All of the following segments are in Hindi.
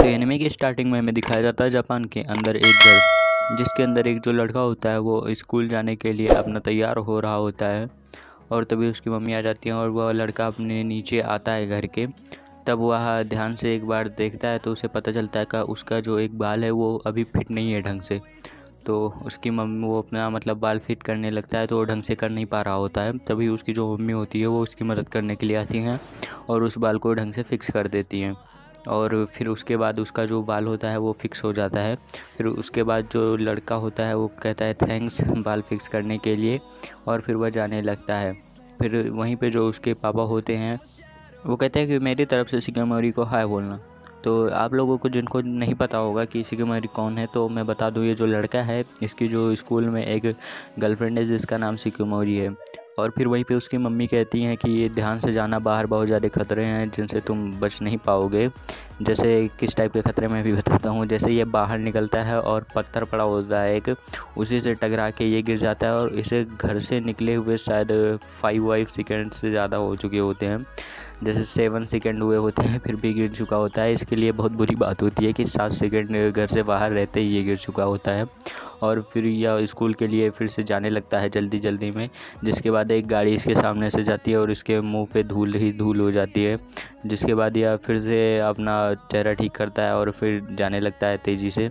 तो एनिमे की स्टार्टिंग में हमें दिखाया जाता है जापान के अंदर एक घर, जिसके अंदर एक जो लड़का होता है वो स्कूल जाने के लिए अपना तैयार हो रहा होता है। और तभी उसकी मम्मी आ जाती है और वह लड़का अपने नीचे आता है घर के। तब वह ध्यान से एक बार देखता है तो उसे पता चलता है कि उसका जो एक बाल है वो अभी फिट नहीं है ढंग से। तो उसकी मम्मी वो अपना मतलब बाल फिट करने लगता है तो वो ढंग से कर नहीं पा रहा होता है। तभी उसकी जो मम्मी होती है वो उसकी मदद करने के लिए आती हैं और उस बाल को ढंग से फिक्स कर देती हैं। और फिर उसके बाद उसका जो बाल होता है वो फिक्स हो जाता है। फिर उसके बाद जो लड़का होता है वो कहता है थैंक्स बाल फिक्स करने के लिए, और फिर वह जाने लगता है। फिर वहीं पे जो उसके पापा होते हैं वो कहते हैं कि मेरी तरफ से शिकामोरी को हाय बोलना। तो आप लोगों को जिनको नहीं पता होगा कि शिकामोरी कौन है तो मैं बता दूं, ये जो लड़का है इसकी जो स्कूल में एक गर्लफ्रेंड है जिसका नाम शिकामोरी है। और फिर वहीं पे उसकी मम्मी कहती हैं कि ये ध्यान से जाना, बाहर बहुत ज़्यादा खतरे हैं जिनसे तुम बच नहीं पाओगे। जैसे किस टाइप के खतरे मैं भी बताता हूँ। जैसे ये बाहर निकलता है और पत्थर पड़ा होता है एक, उसी से टकरा के ये गिर जाता है और इसे घर से निकले हुए शायद 5 सेकेंड से ज़्यादा हो चुके होते हैं। जैसे 7 सेकेंड हुए होते हैं फिर भी गिर चुका होता है। इसके लिए बहुत बुरी बात होती है कि 7 सेकेंड घर से बाहर रहते ही ये गिर चुका होता है। और फिर यह स्कूल के लिए फिर से जाने लगता है जल्दी जल्दी में, जिसके बाद एक गाड़ी इसके सामने से जाती है और इसके मुंह पे धूल ही धूल हो जाती है। जिसके बाद यह फिर से अपना चेहरा ठीक करता है और फिर जाने लगता है तेज़ी से।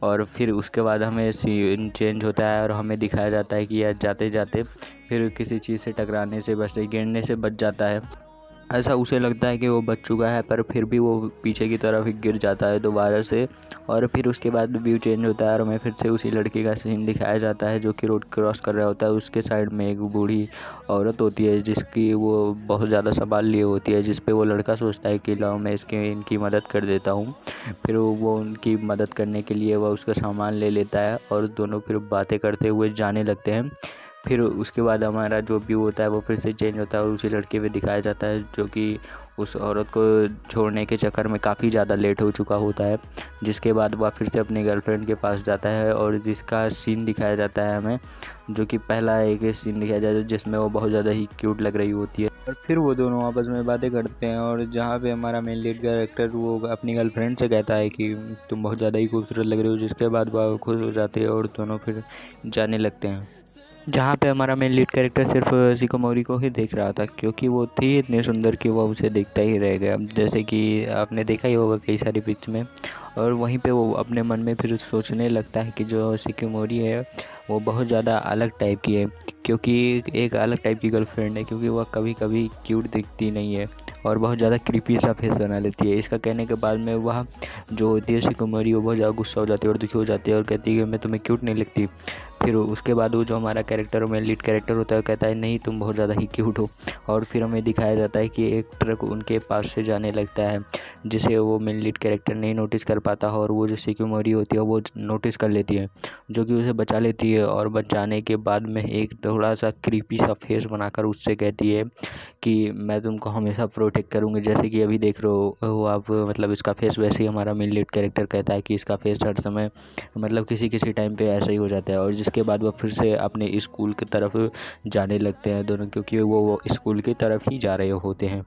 और फिर उसके बाद हमें सीन चेंज होता है और हमें दिखाया जाता है कि यह जाते जाते फिर किसी चीज़ से टकराने से गिरने से बच जाता है। ऐसा उसे लगता है कि वो बच चुका है, पर फिर भी वो पीछे की तरफ ही गिर जाता है दोबारा से। और फिर उसके बाद व्यू चेंज होता है और हमें फिर से उसी लड़के का सीन दिखाया जाता है जो कि रोड क्रॉस कर रहा होता है। उसके साइड में एक बूढ़ी औरत होती है जिसकी वो बहुत ज़्यादा संभाल लिए होती है, जिस पे वो लड़का सोचता है कि लाओ मैं इनकी मदद कर देता हूँ। फिर वो उनकी मदद करने के लिए वह उसका सामान ले लेता है और दोनों फिर बातें करते हुए जाने लगते हैं। फिर उसके बाद हमारा जो व्यू होता है वो फिर से चेंज होता है और उसी लड़के पे दिखाया जाता है जो कि उस औरत को छोड़ने के चक्कर में काफ़ी ज़्यादा लेट हो चुका होता है। जिसके बाद वह फिर से अपनी गर्लफ्रेंड के पास जाता है और जिसका सीन दिखाया जाता है हमें, जो कि पहला एक सीन दिखाया जाता है जिसमें वो बहुत ज़्यादा ही क्यूट लग रही होती है। और फिर वो दोनों आपस में बातें करते हैं और जहाँ पे हमारा मेन लीड कैरेक्टर वो अपनी गर्लफ्रेंड से कहता है कि तुम बहुत ज़्यादा ही खूबसूरत लग रही हो, जिसके बाद वह खुश हो जाते हैं और दोनों फिर जाने लगते हैं। जहाँ पे हमारा मेन लीड कैरेक्टर सिर्फ शिकोमोरी को ही देख रहा था क्योंकि वो थी इतनी सुंदर कि वह उसे देखता ही रह गया, जैसे कि आपने देखा ही होगा कई सारी पिक्च में। और वहीं पे वो अपने मन में फिर सोचने लगता है कि जो शिकोमोरी है वो बहुत ज़्यादा अलग टाइप की है, क्योंकि एक अलग टाइप की गर्लफ्रेंड है, क्योंकि वह कभी कभी क्यूट दिखती नहीं है और बहुत ज़्यादा क्रीपी सा फेस बना लेती है। इसका कहने के बाद में वह जो होती है शिकोमोरी वो बहुत ज़्यादा गुस्सा हो जाती है और दुखी हो जाती है और कहती है कि मैं तुम्हें क्यूट नहीं लगती। फिर उसके बाद वो जो हमारा कैरेक्टर में लीड कैरेक्टर होता है कहता है नहीं तुम बहुत ज़्यादा ही क्यूट हो। और फिर हमें दिखाया जाता है कि एक ट्रक उनके पास से जाने लगता है जिसे वो मेन लीड कैरेक्टर नहीं नोटिस कर पाता और वो जो शिकोमोरी होती है वो नोटिस कर लेती है, जो कि उसे बचा लेती है। और बचाने के बाद में एक थोड़ा सा क्रीपी सा फेस बनाकर उससे कहती है कि मैं तुमको हमेशा प्रोटेक्ट करूँगी, जैसे कि अभी देख रहे हो आप, मतलब इसका फेस वैसे ही हमारा मेन लीड कैरेक्टर कहता है कि इसका फेस हर समय मतलब किसी किसी टाइम पे ऐसा ही हो जाता है। और जिसके बाद वह फिर से अपने स्कूल की तरफ जाने लगते हैं दोनों, क्योंकि वो स्कूल की तरफ ही जा रहे होते हैं।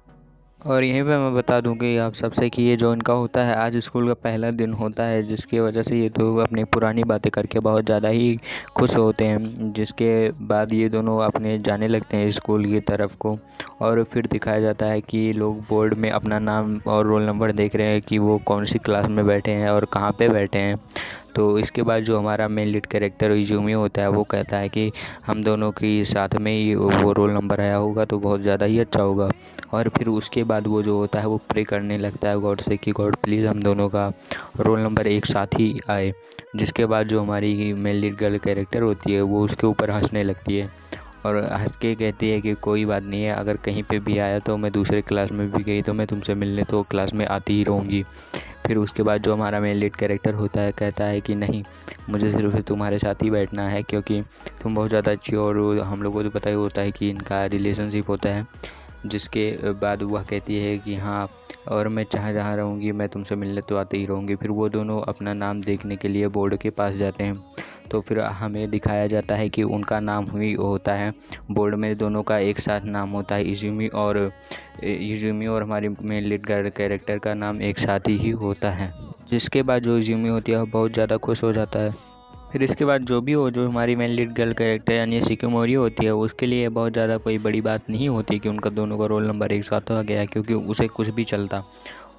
और यहीं पे मैं बता दूं कि आप सबसे कि ये जो इनका होता है आज स्कूल का पहला दिन होता है, जिसकी वजह से ये तो अपनी पुरानी बातें करके बहुत ज़्यादा ही खुश होते हैं। जिसके बाद ये दोनों अपने जाने लगते हैं स्कूल की तरफ को। और फिर दिखाया जाता है कि लोग बोर्ड में अपना नाम और रोल नंबर देख रहे हैं कि वो कौन सी क्लास में बैठे हैं और कहाँ पे बैठे हैं। तो इसके बाद जो हमारा मेन लीड कैरेक्टर इजुमी होता है वो कहता है कि हम दोनों की साथ में ही वो रोल नंबर आया होगा तो बहुत ज़्यादा ही अच्छा होगा। और फिर उसके बाद वो जो होता है वो प्रे करने लगता है गॉड से कि गॉड प्लीज़ हम दोनों का रोल नंबर एक साथ ही आए। जिसके बाद जो हमारी मेन लीड गर्ल कैरेक्टर होती है वो उसके ऊपर हंसने लगती है और हंस के कहती है कि कोई बात नहीं है, अगर कहीं पे भी आया तो मैं दूसरे क्लास में भी गई तो मैं तुमसे मिलने तो क्लास में आती ही रहूँगी। फिर उसके बाद जो हमारा मेन लीड कैरेक्टर होता है कहता है कि नहीं, मुझे सिर्फ तुम्हारे साथ ही बैठना है क्योंकि तुम बहुत ज़्यादा अच्छी हो। और हम लोगों को तो पता ही होता है कि इनका रिलेशनशिप होता है। जिसके बाद वह कहती है कि हाँ, और मैं जहाँ रहूँगी मैं तुमसे मिलने तो आती ही रहूँगी। फिर वो दोनों अपना नाम देखने के लिए बोर्ड के पास जाते हैं। तो फिर हमें दिखाया जाता है कि उनका नाम ही होता है, बोर्ड में दोनों का एक साथ नाम होता है इजुमी और हमारी मेन लीड कैरेक्टर का नाम एक साथ ही होता है। जिसके बाद जो इज़ूमी होती है वो बहुत ज़्यादा खुश हो जाता है। फिर इसके बाद जो भी हो, जो हमारी मेन लीड गर्ल कैरेक्टर यानी शिकिमोरी होती है, उसके लिए बहुत ज़्यादा कोई बड़ी बात नहीं होती कि उनका दोनों का रोल नंबर एक साथ आ गया, क्योंकि उसे कुछ भी चलता।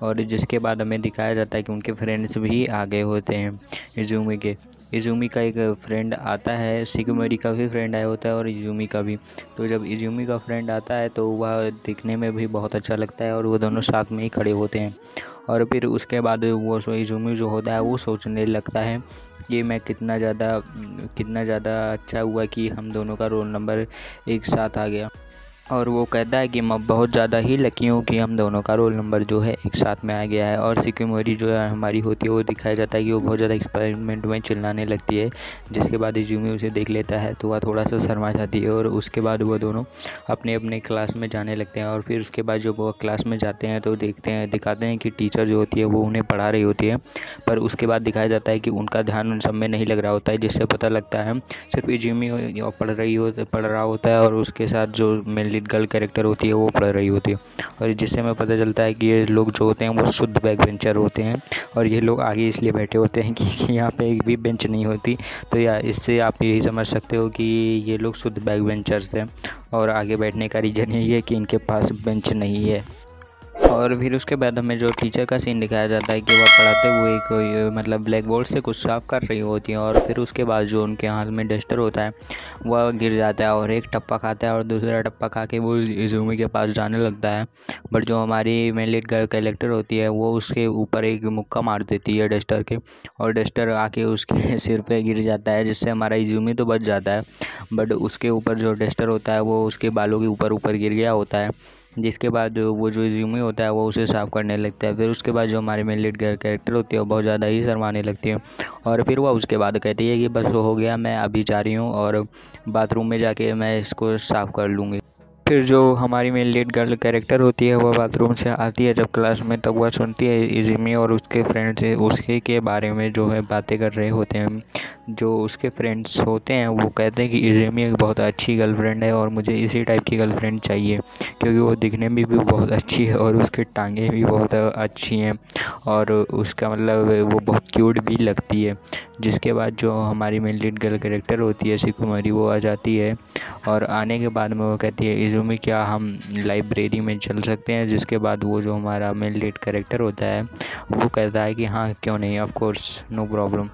और जिसके बाद हमें दिखाया जाता है कि उनके फ्रेंड्स भी आ गए होते हैं इज़ूमी के। इज़ूमी का एक फ्रेंड आता है, शिकिमोरी का भी फ्रेंड आया होता है और इज़ूमी का भी। तो जब इज़ूमी का फ्रेंड आता है तो वह दिखने में भी बहुत अच्छा लगता है और वो दोनों साथ में ही खड़े होते हैं। और फिर उसके बाद वो इज़ूमी जो होता है वो सोचने लगता है कि मैं कितना ज़्यादा अच्छा हुआ कि हम दोनों का रोल नंबर एक साथ आ गया। और वो कहता है कि मैं बहुत ज़्यादा ही लकी हूँ कि हम दोनों का रोल नंबर जो है एक साथ में आ गया है। और शिकिमोरी जो है हमारी होती है, वो दिखाया जाता है कि वो बहुत ज़्यादा एक्सपेरिमेंट में चिल्लाने लगती है। जिसके बाद इज़ूमी उसे देख लेता है तो वह थोड़ा सा शर्मा जाती है और उसके बाद वो दोनों अपने अपने क्लास में जाने लगते हैं। और फिर उसके बाद जब वो क्लास में जाते हैं तो दिखाते हैं कि टीचर जो होती है वो उन्हें पढ़ा रही होती है। पर उसके बाद दिखाया जाता है कि उनका ध्यान उन सब में नहीं लग रहा होता है, जिससे पता लगता है सिर्फ इज़ूमी पढ़ रहा होता है और उसके साथ जो मेन लीड गर्ल कैरेक्टर होती है वो पढ़ रही होती है। और जिससे हमें पता चलता है कि ये लोग जो होते हैं वो शुद्ध बैक बेंचर होते हैं और ये लोग आगे इसलिए बैठे होते हैं कि यहाँ पे एक भी बेंच नहीं होती। तो या इससे आप यही समझ सकते हो कि ये लोग शुद्ध बैक बेंचर्स हैं और आगे बैठने का रीज़न यही है कि इनके पास बेंच नहीं है। और फिर उसके बाद हमें जो टीचर का सीन दिखाया जाता है कि वह पढ़ाते हुए कोई मतलब ब्लैक बोर्ड से कुछ साफ कर रही होती हैं। और फिर उसके बाद जो उनके हाथ में डस्टर होता है वह गिर जाता है और एक टप्पा खाता है और दूसरा टप्पा खा के वो इज़ूमी के पास जाने लगता है। बट जो हमारी मेन लीड गर्ल कैरेक्टर होती है वो उसके ऊपर एक मुक्का मार देती है डस्टर के, और डस्टर आके उसके सिर पे गिर जाता है, जिससे हमारा इज़ूमी तो बच जाता है। बट उसके ऊपर जो डस्टर होता है वो उसके बालों के ऊपर गिर गया होता है। जिसके बाद वो जो इज़ूमी होता है वो उसे साफ़ करने लगता है। फिर उसके बाद जो हमारी मेन लीड गर्ल कैरेक्टर होती है वो बहुत ज़्यादा ही शर्माने लगती है और फिर वह उसके बाद कहती है कि बस हो गया, मैं अभी जा रही हूँ और बाथरूम में जाके मैं इसको साफ़ कर लूँगी। फिर जो हमारी मेन लीड गर्ल कैरेक्टर होती है वह बाथरूम से आती है जब क्लास में, तब वह सुनती है इज़ूमी और उसके फ्रेंड्स उसके के बारे में जो है बातें कर रहे होते हैं। जो उसके फ्रेंड्स होते हैं वो कहते हैं कि इज़ूमी एक बहुत अच्छी गर्लफ्रेंड है और मुझे इसी टाइप की गर्लफ्रेंड चाहिए, क्योंकि वो दिखने में भी बहुत अच्छी है और उसकी टांगें भी बहुत अच्छी हैं और उसका मतलब वो बहुत क्यूट भी लगती है। जिसके बाद जो हमारी मेन लीड गर्ल कैरेक्टर होती है शिकुमारी, वो आ जाती है और आने के बाद में वो कहती है इज़ूमी क्या हम लाइब्रेरी में चल सकते हैं। जिसके बाद वो जो हमारा मेन लीड कैरेक्टर होता है वो कहता है कि हाँ क्यों नहीं, ऑफ कोर्स नो प्रॉब्लम।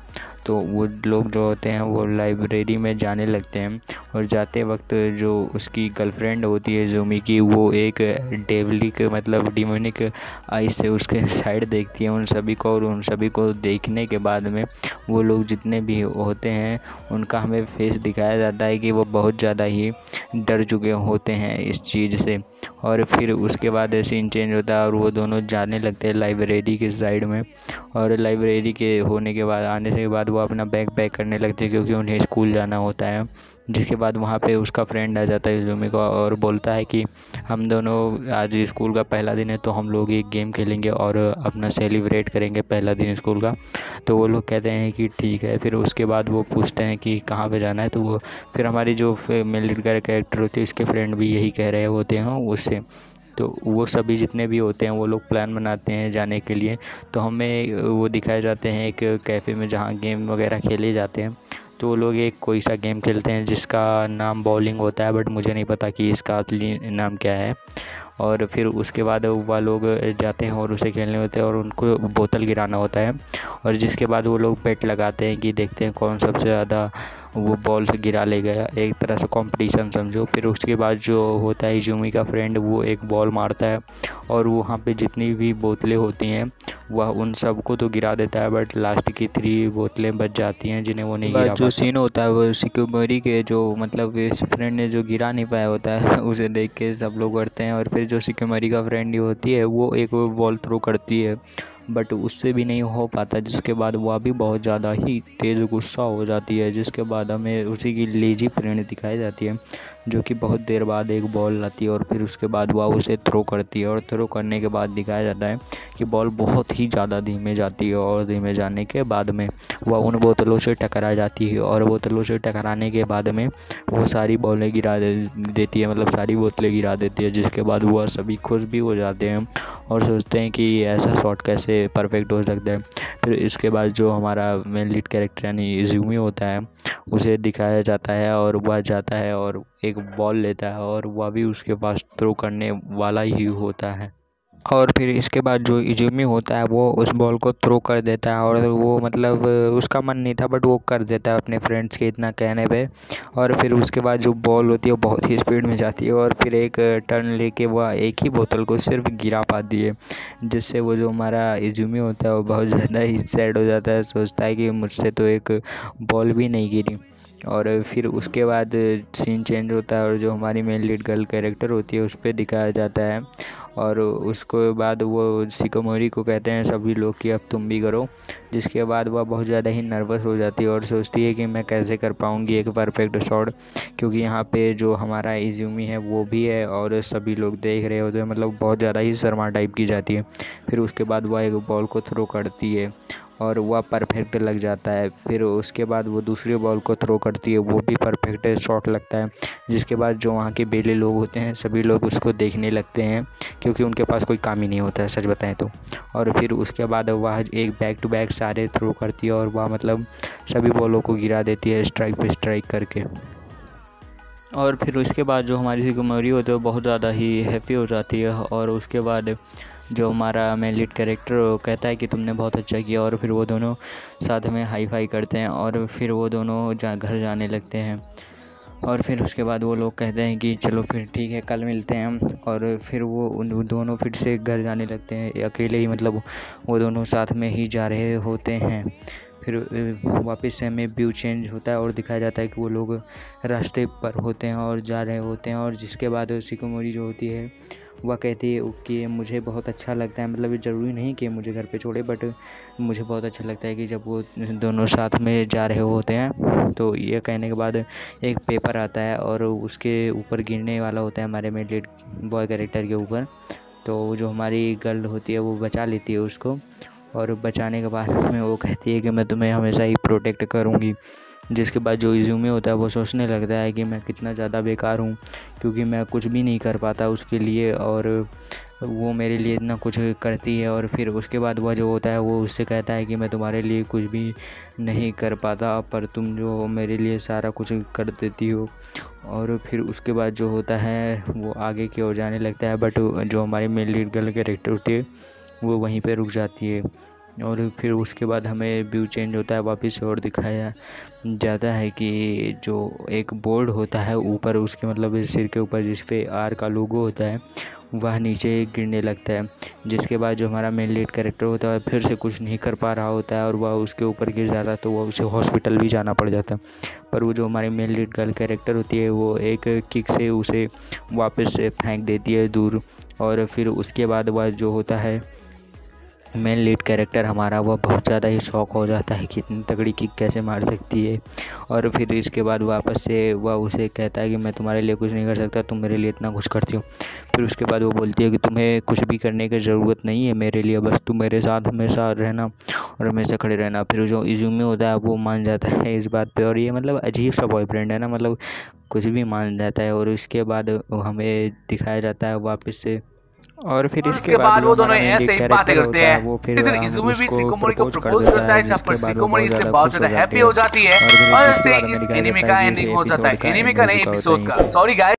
तो वो लोग जो होते हैं वो लाइब्रेरी में जाने लगते हैं और जाते वक्त जो उसकी गर्लफ्रेंड होती है इज़ूमी की, वो एक डेवलिक मतलब डिमोनिक आइज से उसके साइड देखती है उन सभी को, और उन सभी को देखने के बाद में वो लोग जितने भी होते हैं उनका हमें फेस दिखाया जाता है कि वो बहुत ज़्यादा ही डर चुके होते हैं इस चीज़ से। और फिर उसके बाद सीन चेंज होता है और वो दोनों जाने लगते हैं लाइब्रेरी के साइड में, और लाइब्रेरी के होने के बाद आने के बाद वो अपना बैग पैक करने लगते हैं क्योंकि उन्हें स्कूल जाना होता है। जिसके बाद वहाँ पे उसका फ्रेंड आ जाता है इज़ूमी को और बोलता है कि हम दोनों आज स्कूल का पहला दिन है तो हम लोग एक गेम खेलेंगे और अपना सेलिब्रेट करेंगे पहला दिन स्कूल का। तो वो लोग कहते हैं कि ठीक है। फिर उसके बाद वो पूछते हैं कि कहाँ पे जाना है, तो वो फिर हमारी जो मेन लीड कैरेक्टर होती है उसके फ्रेंड भी यही कह रहे होते हैं उससे। तो वो सभी जितने भी होते हैं वो लोग प्लान बनाते हैं जाने के लिए। तो हमें वो दिखाए जाते हैं एक कैफ़े में जहाँ गेम वगैरह खेले जाते हैं। तो वो लोग एक कोई सा गेम खेलते हैं जिसका नाम बॉलिंग होता है, बट मुझे नहीं पता कि इसका असली नाम क्या है। और फिर उसके बाद वह लोग जाते हैं और उसे खेलने होते हैं और उनको बोतल गिराना होता है, और जिसके बाद वो लोग बेट लगाते हैं कि देखते हैं कौन सबसे ज़्यादा वो बॉल से गिरा ले गया, एक तरह से कंपटीशन समझो। फिर उसके बाद जो होता है इज़ूमी का फ्रेंड वो एक बॉल मारता है और वहाँ पे जितनी भी बोतलें होती हैं वह उन सबको तो गिरा देता है, बट लास्ट की 3 बोतलें बच जाती हैं जिन्हें वो नहीं गिरा पाता। जो सीन होता है वो शिकुमोरी के जो मतलब इस फ्रेंड ने जो गिरा नहीं पाया होता है उसे देख के सब लोग करते हैं। और फिर जो शिकुमोरी का फ्रेंड होती है वो एक बॉल थ्रो करती है बट उससे भी नहीं हो पाता, जिसके बाद वह भी बहुत ज़्यादा ही तेज़ गुस्सा हो जाती है। जिसके बाद हमें उसी की लेजी फ्रेंड दिखाई जाती है जो कि बहुत देर बाद एक बॉल लाती है और फिर उसके बाद वह उसे थ्रो करती है, और थ्रो करने के बाद दिखाया जाता है कि बॉल बहुत ही ज़्यादा धीमे जाती है और धीमे जाने के बाद में वह उन बोतलों से टकरा जाती है, और बोतलों से टकराने के बाद में वो सारी बॉलें गिरा देती है, मतलब सारी बोतलें गिरा देती है। जिसके बाद वह सभी खुश भी हो जाते हैं और सोचते हैं कि ऐसा शॉट कैसे परफेक्ट हो सकता है। फिर इसके बाद जो हमारा मेन लीड कैरेक्टर यानी इज़ुमी होता है उसे दिखाया जाता है और वह जाता है और एक बॉल लेता है और वह भी उसके पास थ्रो करने वाला ही होता है। और फिर इसके बाद जो इज़ुमी होता है वो उस बॉल को थ्रो कर देता है और वो मतलब उसका मन नहीं था बट वो कर देता है अपने फ्रेंड्स के इतना कहने पे। और फिर उसके बाद जो बॉल होती है वो बहुत ही स्पीड में जाती है और फिर एक टर्न लेके वह एक ही बोतल को सिर्फ गिरा पाती है, जिससे वो जो हमारा इज़ुमी होता है वो बहुत ज़्यादा ही सैड हो जाता है, सोचता है कि मुझसे तो एक बॉल भी नहीं गिरी। और फिर उसके बाद सीन चेंज होता है और जो हमारी मेन लीड गर्ल कैरेक्टर होती है उस पर दिखाया जाता है। और उसके बाद वो शिकोमोरी को कहते हैं सभी लोग कि अब तुम भी करो, जिसके बाद वह बहुत ज़्यादा ही नर्वस हो जाती है और सोचती है कि मैं कैसे कर पाऊँगी एक परफेक्ट शॉट, क्योंकि यहाँ पे जो हमारा इज़ुमी है वो भी है और सभी लोग देख रहे होते हैं, मतलब बहुत ज़्यादा ही शर्मा टाइप की जाती है। फिर उसके बाद वह एक बॉल को थ्रो करती है और वह परफेक्ट लग जाता है। फिर उसके बाद वो दूसरी बॉल को थ्रो करती है, वो भी परफेक्ट शॉट लगता है, जिसके बाद जो वहाँ के बेले लोग होते हैं सभी लोग उसको देखने लगते हैं, क्योंकि उनके पास कोई काम ही नहीं होता है सच बताएं तो। और फिर उसके बाद वह एक बैक टू बैक सारे थ्रो करती है और वह मतलब सभी बॉलों को गिरा देती है स्ट्राइक पे स्ट्राइक करके। और फिर उसके बाद जो हमारी शिकोमोरी होती है वो बहुत ज़्यादा ही हैप्पी हो जाती है और उसके बाद जो हमारा मेन लीड कैरेक्टर कहता है कि तुमने बहुत अच्छा किया, और फिर वो दोनों साथ में हाई फाई करते हैं और फिर वो दोनों घर जाने लगते हैं। और फिर उसके बाद वो लोग कहते हैं कि चलो फिर ठीक है कल मिलते हैं हम, और फिर वो उन दोनों फिर से घर जाने लगते हैं अकेले ही, मतलब वो दोनों साथ में ही जा रहे होते हैं। फिर वापस से हमें व्यू चेंज होता है और दिखाया जाता है कि वो लोग रास्ते पर होते हैं और जा रहे होते हैं। और जिसके बाद शिकोमोरी जो होती है वह कहती है कि मुझे बहुत अच्छा लगता है, मतलब ये ज़रूरी नहीं कि मुझे घर पे छोड़े, बट मुझे बहुत अच्छा लगता है कि जब वो दोनों साथ में जा रहे होते हैं। तो ये कहने के बाद एक पेपर आता है और उसके ऊपर गिरने वाला होता है हमारे मेन लीड बॉय कैरेक्टर के ऊपर। तो जो हमारी गर्ल होती है वो बचा लेती है उसको, और बचाने के बाद में वो कहती है कि मैं तुम्हें हमेशा ही प्रोटेक्ट करूँगी। जिसके बाद जो इज़ुमी होता है वो सोचने लगता है कि मैं कितना ज़्यादा बेकार हूँ, क्योंकि मैं कुछ भी नहीं कर पाता उसके लिए और वो मेरे लिए इतना कुछ करती है। और फिर उसके बाद वह जो होता है वो उससे कहता है कि मैं तुम्हारे लिए कुछ भी नहीं कर पाता, पर तुम जो मेरे लिए सारा कुछ कर देती हो। और फिर उसके बाद जो होता है वो आगे की ओर जाने लगता है, बट जो हमारी मेन लीड गर्ल कैरेक्टर होती है वो वहीं पे रुक जाती है। और फिर उसके बाद हमें व्यू चेंज होता है वापस से और दिखाया जाता है कि जो एक बोर्ड होता है ऊपर उसके मतलब सिर के ऊपर जिस पे आर का लोगो होता है वह नीचे गिरने लगता है। जिसके बाद जो हमारा मेन लीड कैरेक्टर होता है फिर से कुछ नहीं कर पा रहा होता है और वह उसके ऊपर गिर जाता है, तो वह उसे हॉस्पिटल भी जाना पड़ जाता है। पर वो जो हमारी मेन लीड गर्ल कैरेक्टर होती है वो एक किक से उसे वापस से फेंक देती है दूर। और फिर उसके बाद वह जो होता है मेन लीड कैरेक्टर हमारा वह बहुत ज़्यादा ही शौक हो जाता है कि इतनी तगड़ी किक कैसे मार सकती है। और फिर इसके बाद वापस से वह उसे कहता है कि मैं तुम्हारे लिए कुछ नहीं कर सकता, तुम मेरे लिए इतना कुछ करती हो। फिर उसके बाद वो बोलती है कि तुम्हें कुछ भी करने की ज़रूरत नहीं है मेरे लिए, बस तुम मेरे साथ हमेशा रहना और हमेशा खड़े रहना। फिर जो इज़ुमी होता है वो मान जाता है इस बात पर, और ये मतलब अजीब सा बॉयफ्रेंड है ना, मतलब कुछ भी मान जाता है। और इसके बाद हमें दिखाया जाता है वापस से, और फिर इसके बाद जो वो दोनों हमारा मेन लीड ऐसे ही बातें कैरेक्टर करते होता है हैं। वो फिर इधर इज़ुमी भी उसको शिकोमोरी को प्रपोज कर प्रपोज देता करता है, है, जहाँ पर जिसके बाद वो शिकोमोरी बहुत इससे ज़्यादा बहुत खुश हो ज्यादा जाती हैप्पी है। हो जाती है। और फिर और जिसके ऐसे बाद हमें इस दिखाया एनीमे जाता है का कि इस एंडिंग हो जाता एपिसोड है। का एनीमे एंड का हो नहीं, चुका होता है एपिसोड यहीं का। पे। Sorry guys.